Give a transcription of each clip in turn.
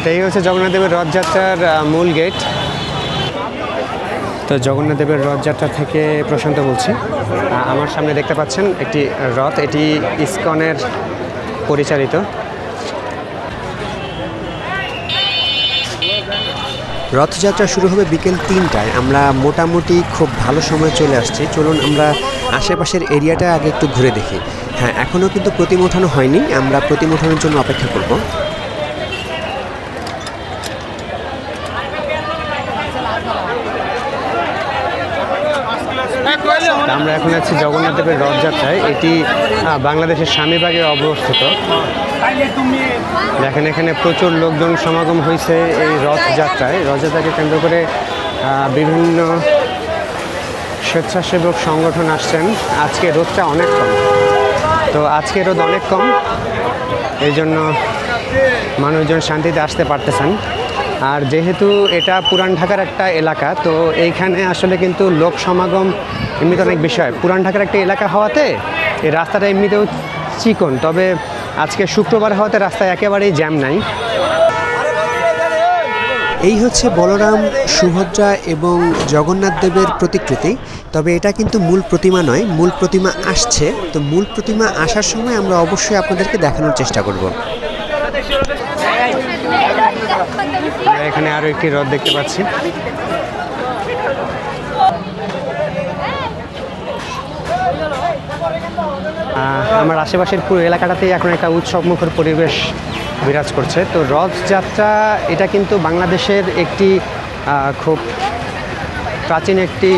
তো এই হচ্ছে জগন্নাথ দেবের রথযাত্রার মূল গেট। তো জগন্নাথ দেবের রথযাত্রা থেকে প্রশান্ত বলছি। আমার সামনে দেখতে পাচ্ছেন একটি রথ, এটি ইসকনের পরিচালিত। রথযাত্রা শুরু হবে বিকেল 3টায়। আমরা মোটামুটি খুব ভালো সময় চলে আসছি। চলুন আমরা আশেপাশের এরিয়াটা আগে একটু ঘুরে দেখি। হ্যাঁ, এখনও কিন্তু প্রতিমা ওঠানো হয়নি, আমরা প্রতিমা ওঠানোর জন্য অপেক্ষা করব। আমরা এখন আছি জগন্নাথ দেবের রথযাত্রায়। এটি বাংলাদেশের স্বামীবাগে অবস্থিত। দেখেন এখানে প্রচুর লোকজন সমাগম হয়েছে এই রথযাত্রায়। রথযাত্রাকে কেন্দ্র করে বিভিন্ন স্বেচ্ছাসেবক সংগঠন আসছেন। আজকে রোদটা অনেক কম, তো আজকে রোদ অনেক কম, এই জন্য মানুষজন শান্তিতে আসতে পারতেছেন। আর যেহেতু এটা পুরান ঢাকার একটা এলাকা, তো এইখানে আসলে কিন্তু লোক সমাগম এমনিতে অনেক বেশি হয়। পুরান ঢাকার একটা এলাকা হওয়াতে এই রাস্তাটা এমনিতেও চিকন, তবে আজকে শুক্রবার হওয়াতে রাস্তায় একেবারেই জ্যাম নাই। এই হচ্ছে বলরাম, সুভদ্রা এবং জগন্নাথ দেবের প্রতিকৃতি। তবে এটা কিন্তু মূল প্রতিমা নয়, মূল প্রতিমা আসছে। তো মূল প্রতিমা আসার সময় আমরা অবশ্যই আপনাদেরকে দেখানোর চেষ্টা করব। এখানে আরো একটি রথ দেখতে পাচ্ছি। আমার আশেপাশের পুরো এলাকাটাতেই এখন একটা উৎসবমুখর পরিবেশ বিরাজ করছে। তো রথযাত্রা এটা কিন্তু বাংলাদেশের একটি খুব প্রাচীন একটি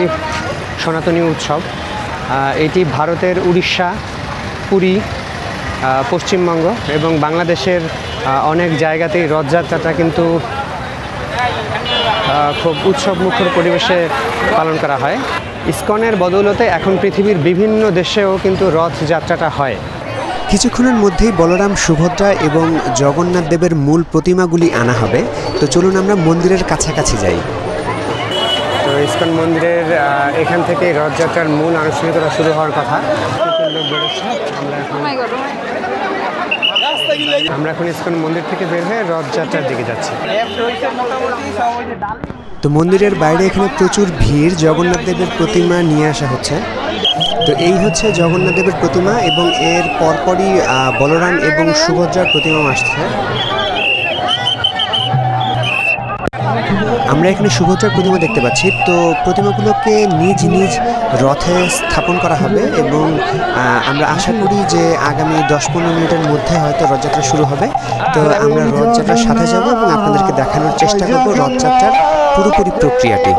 সনাতনী উৎসব। এটি ভারতের উড়িষ্যা, পুরী, পশ্চিমবঙ্গ এবং বাংলাদেশের অনেক জায়গাতেই রথযাত্রাটা কিন্তু খুব উৎসবমুখর পরিবেশে পালন করা হয়। ইসকনের বদৌলতে এখন পৃথিবীর বিভিন্ন দেশেও কিন্তু রথযাত্রাটা হয়। কিছুক্ষণের মধ্যেই বলরাম, সুভদ্রা এবং জগন্নাথ দেবের মূল প্রতিমাগুলি আনা হবে। তো চলুন আমরা মন্দিরের কাছাকাছি যাই। তো ইসকন মন্দিরের এখান থেকে রথযাত্রার মূল আনুষ্ঠানিকতা শুরু হওয়ার কথা। আমরা এখন ইসকন মন্দির থেকে বের হয়ে রথযাত্রার দিকে যাচ্ছি। তো মন্দিরের বাইরে এখানে প্রচুর ভিড়। জগন্নাথ দেবের প্রতিমা নিয়ে আসা হচ্ছে। তো এই হচ্ছে জগন্নাথ দেবের প্রতিমা এবং এর পরপরই বলরাম এবং সুভদ্রার প্রতিমা আসছে। আমরা এখানে সুভদ্রার প্রতিমা দেখতে পাচ্ছি। তো প্রতিমাগুলোকে নিজ নিজ রথে স্থাপন করা হবে এবং আমরা আশা করি যে আগামী 10-15 মিনিটের মধ্যে হয়তো রথযাত্রা শুরু হবে। তো আমরা রথযাত্রার সাথে যাব এবং আপনাদেরকে দেখানোর চেষ্টা করব রথযাত্রার পুরোপুরি প্রক্রিয়াটি।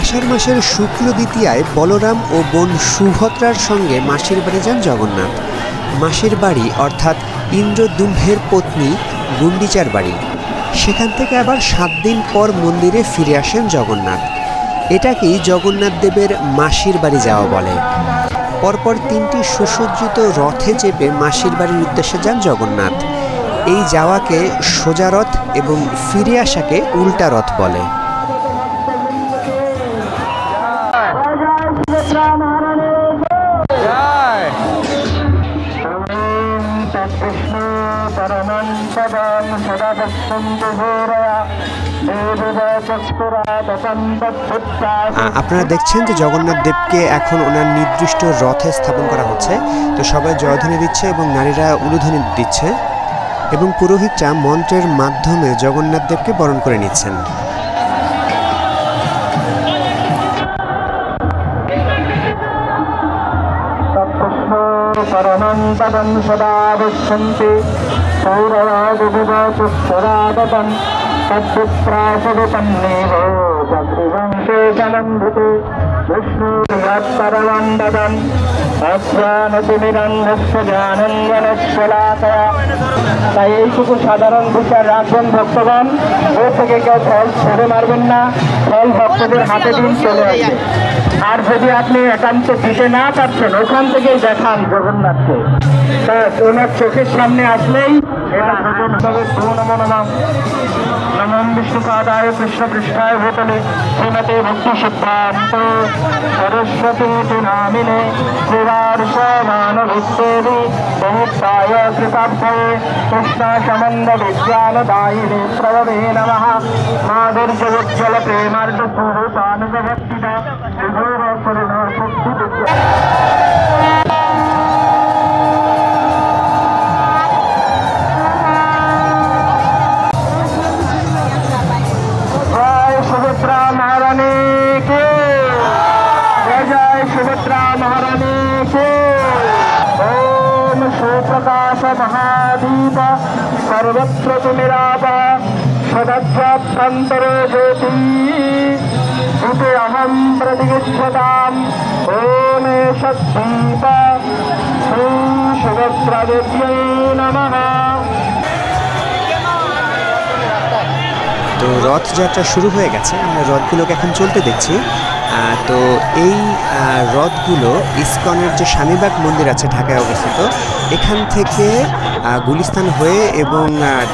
আষাঢ় মাসের শুক্ল দ্বিতীয়ায় বলরাম ও বোন সুভদ্রার সঙ্গে মাসির বাড়ি যান জগন্নাথ। মাসির বাড়ি অর্থাৎ ইন্দ্রদুম্ভের পত্নী গুন্ডিচার বাড়ি। সেখান থেকে আবার 7 দিন পর মন্দিরে ফিরে আসেন জগন্নাথ। এটাকেই জগন্নাথ দেবের মাসির বাড়ি যাওয়া বলে। পরপর 3টি সুসজ্জিত রথে চেপে মাসির বাড়ির উদ্দেশ্যে যান জগন্নাথ। এই যাওয়াকে সোজা রথ এবং ফিরে আসাকে উল্টা রথ বলে। আপনারা দেখছেন যে জগন্নাথ দেবকে এখন ওনার নির্দিষ্ট রথে স্থাপন করা হচ্ছে। তো সবাই জয়ধ্বনি দিচ্ছে এবং নারীরা উলুধ্বনি দিচ্ছে এবং পুরোহিতরা মন্ত্রের মাধ্যমে জগন্নাথ দেবকে বরণ করে নিচ্ছেন। বিষ্ণু তাই এইটুকু সাধারণ বিচার রাখবেন ভক্তগণ, ও থেকে কেউ ফল ছেড়ে মারবেন না, ফল ভক্তদের হাতে দিন চলে আসবে। আর যদি আপনি একান্ত দিতে না পারছেন, ওখান থেকেই দেখান জগন্নাথকে, ওনার চোখের সামনে আসলেই এটা নমঃ বিষ্ণুপাদায় কৃষ্ণ পৃষ্ঠায় ভূতলে শ্রীমতে ভক্তি সিদ্ধান্ত সরস্বতী নামিনে শ্রীরার্ষমানভূতেরি বহুত্তায় কৃতাব্ধয়ে কৃষ্ণ সমন্দ বিজ্ঞানদায়িনে প্রভবে নমঃ মাধুর্যোজ্জ্বল প্রেমার্থ স্বরূপানুভক্তিতা বিভোর করুণা শক্তি प्रकाश महादीप सर्वत्र तुमिराप सदज्जाभ्यन्तरे ज्योति उते अहं प्रतिगच्छताम् ओम एषद्दीप श्री सुभद्रादेव्यै नमः। তো রথযাত্রা শুরু হয়ে গেছে, আমরা রথগুলোকে এখন চলতে দেখছি। তো এই রথগুলো ইসকনের যে স্বামীবাগ মন্দির আছে ঢাকায় অবস্থিত, এখান থেকে গুলিস্তান হয়ে এবং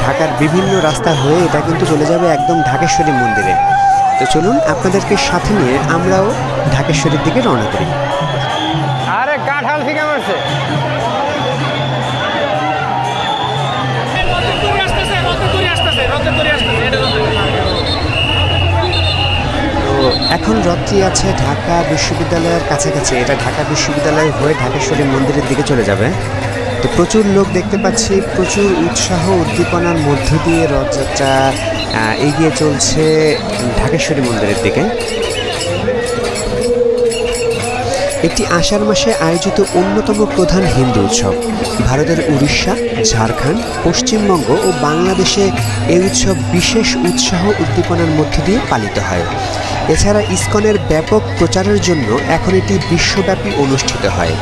ঢাকার বিভিন্ন রাস্তা হয়ে এটা কিন্তু চলে যাবে একদম ঢাকেশ্বরী মন্দিরে। তো চলুন আপনাদেরকে সাথে নিয়ে আমরাও ঢাকেশ্বরীর দিকে রওনা করি। আরে কাঁঠাল থেকে মারছে। এখন রথটি আছে ঢাকা বিশ্ববিদ্যালয়ের কাছাকাছি, এটা ঢাকা বিশ্ববিদ্যালয় হয়ে ঢাকেশ্বরী মন্দিরের দিকে চলে যাবে। তো প্রচুর লোক দেখতে পাচ্ছি, প্রচুর উৎসাহ উদ্দীপনার মধ্য দিয়ে রথযাত্রা এগিয়ে চলছে ঢাকেশ্বরী মন্দিরের দিকে। একটি আষাঢ় মাসে আয়োজিত অন্যতম প্রধান হিন্দু উৎসব। ভারতের উড়িষ্যা, ঝাড়খণ্ড, পশ্চিমবঙ্গ ও বাংলাদেশে এই উৎসব বিশেষ উৎসাহ উদ্দীপনার মধ্য দিয়ে পালিত হয়। এছাড়া ইসকনের ব্যাপক প্রচারের জন্য এখন এটি বিশ্বব্যাপী অনুষ্ঠিত হয়।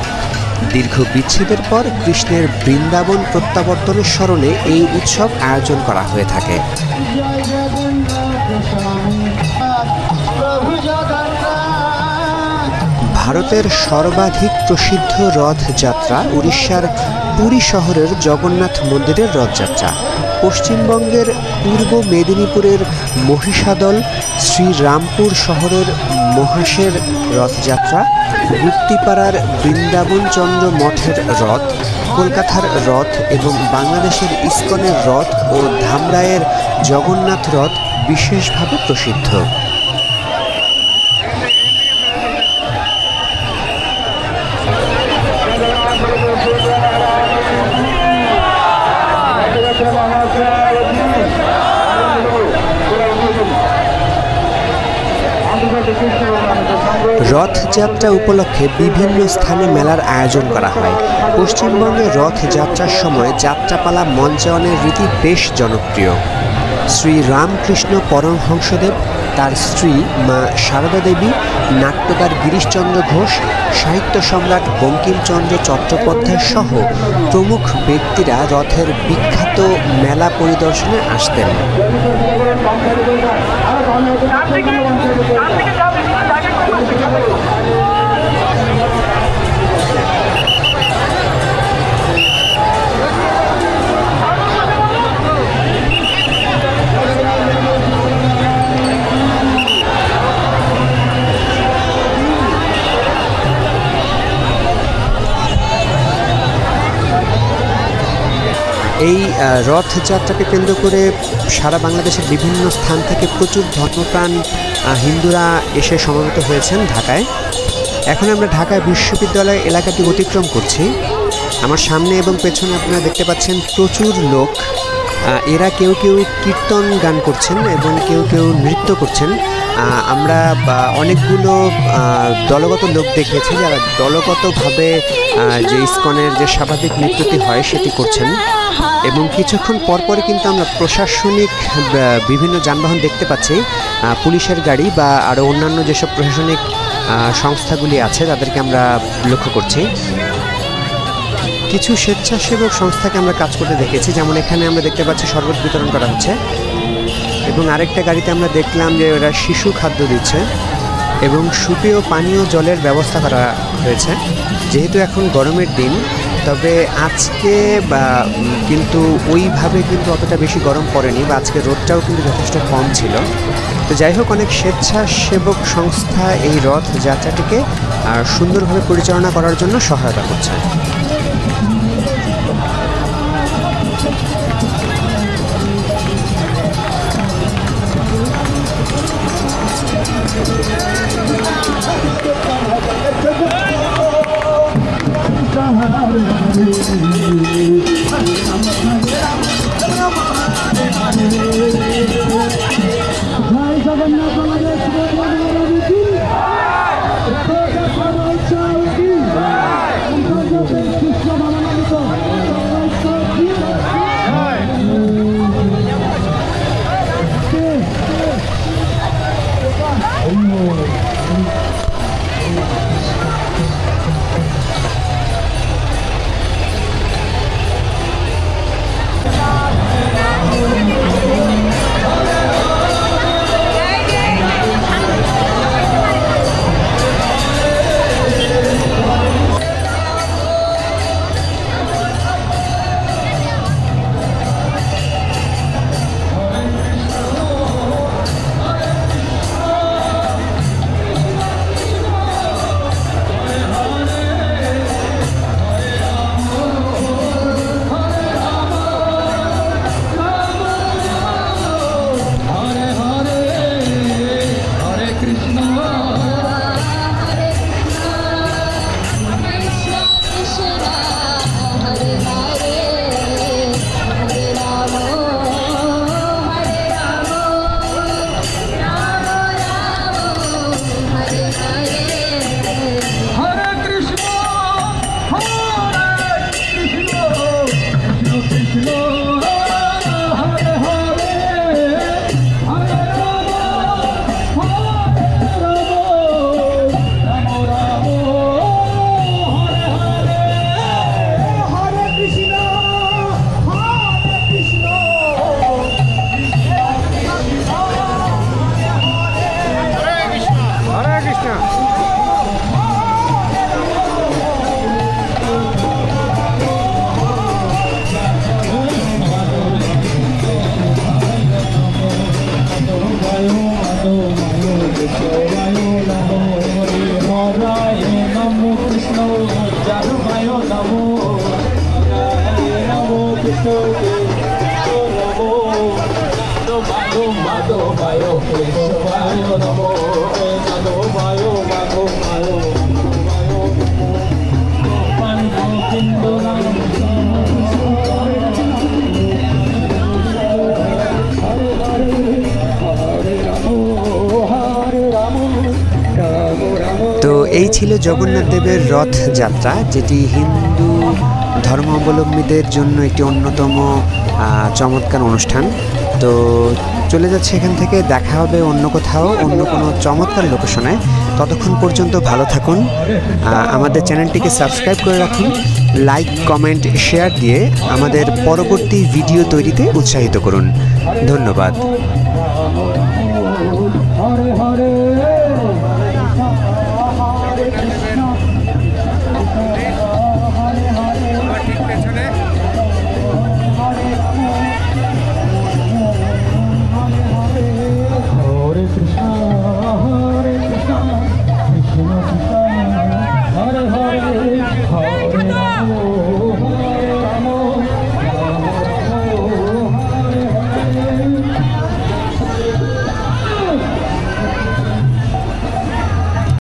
দীর্ঘ বিচ্ছেদের পর কৃষ্ণের বৃন্দাবন প্রত্যাবর্তনের স্মরণে এই উৎসব আয়োজন করা হয়ে থাকে। ভারতের সর্বাধিক প্রসিদ্ধ রথযাত্রা উড়িষ্যার পুরী শহরের জগন্নাথ মন্দিরের রথযাত্রা। পশ্চিমবঙ্গের পূর্ব মেদিনীপুরের মহিষাদল শ্রীরামপুর শহরের মহাশের রথযাত্রা, গুপ্তিপাড়ার বৃন্দাবনচন্দ্র মঠের রথ, কলকাতার রথ এবং বাংলাদেশের ইসকনের রথ ও ধামরাইয়ের জগন্নাথ রথ বিশেষভাবে প্রসিদ্ধ। রথযাত্রা উপলক্ষে বিভিন্ন স্থানে মেলার আয়োজন করা হয়। পশ্চিমবঙ্গে রথযাত্রার সময় যাত্রাপালা মঞ্চায়নের রীতি বেশ জনপ্রিয়। শ্রী রামকৃষ্ণ পরমহংসদেব, তার স্ত্রী মা সারদা দেবী, নাট্যকার গিরিশচন্দ্র ঘোষ, সাহিত্য সম্রাট বঙ্কিমচন্দ্র চট্টোপাধ্যায় সহ প্রমুখ ব্যক্তিরা রথের বিখ্যাত মেলা পরিদর্শনে আসতেন। এই রথযাত্রাকে কেন্দ্র করে সারা বাংলাদেশের বিভিন্ন স্থান থেকে প্রচুর ধর্মপ্রাণ হিন্দুরা এসে সমবেত হয়েছেন ঢাকায়। এখন আমরা ঢাকা বিশ্ববিদ্যালয় এলাকাটি অতিক্রম করছি। আমার সামনে এবং পেছনে আপনারা দেখতে পাচ্ছেন প্রচুর লোক এরা কেউ কেউ কীর্তন গান করছেন এবং কেউ কেউ নৃত্য করছেন। আমরা অনেকগুলো দলগত লোক দেখেছি যারা দলগতভাবে যে ইসকনের যে স্বাভাবিক নৃত্যটি হয় সেটি করছেন, এবং কিছুক্ষণ পরপরই কিন্তু আমরা প্রশাসনিক বিভিন্ন যানবাহন দেখতে পাচ্ছি, পুলিশের গাড়ি বা আরও অন্যান্য যেসব প্রশাসনিক সংস্থাগুলি আছে তাদেরকে আমরা লক্ষ্য করছি। কিছু স্বেচ্ছাসেবক সংস্থাকে আমরা কাজ করতে দেখেছি, যেমন এখানে আমরা দেখতে পাচ্ছি শরবত বিতরণ করা হচ্ছে, এবং আরেকটা গাড়িতে আমরা দেখলাম যে ওরা শিশু খাদ্য দিচ্ছে এবং সুপেয় পানীয় জলের ব্যবস্থা করা হয়েছে। যেহেতু এখন গরমের দিন, তবে আজকে কিন্তু ওইভাবে কিন্তু অতটা বেশি গরম পড়েনি, বা আজকে রোদটাও কিন্তু যথেষ্ট কম ছিল। তো যাই হোক, অনেক স্বেচ্ছাসেবক সংস্থা এই রথযাত্রাটিকে সুন্দরভাবে পরিচালনা করার জন্য সহায়তা করছে। তো এই ছিল জগন্নাথ দেবের রথযাত্রা, যেটি হিন্দু ধর্মাবলম্বীদের জন্য একটি অন্যতম চমৎকার অনুষ্ঠান। তো চলে যাচ্ছে এখান থেকে, দেখা হবে অন্য কোথাও অন্য কোনো চমৎকার লোকেশনে। ততক্ষণ পর্যন্ত ভালো থাকুন, আমাদের চ্যানেলটিকে সাবস্ক্রাইব করে রাখুন, লাইক কমেন্ট শেয়ার দিয়ে আমাদের পরবর্তী ভিডিও তৈরিতে উৎসাহিত করুন। ধন্যবাদ।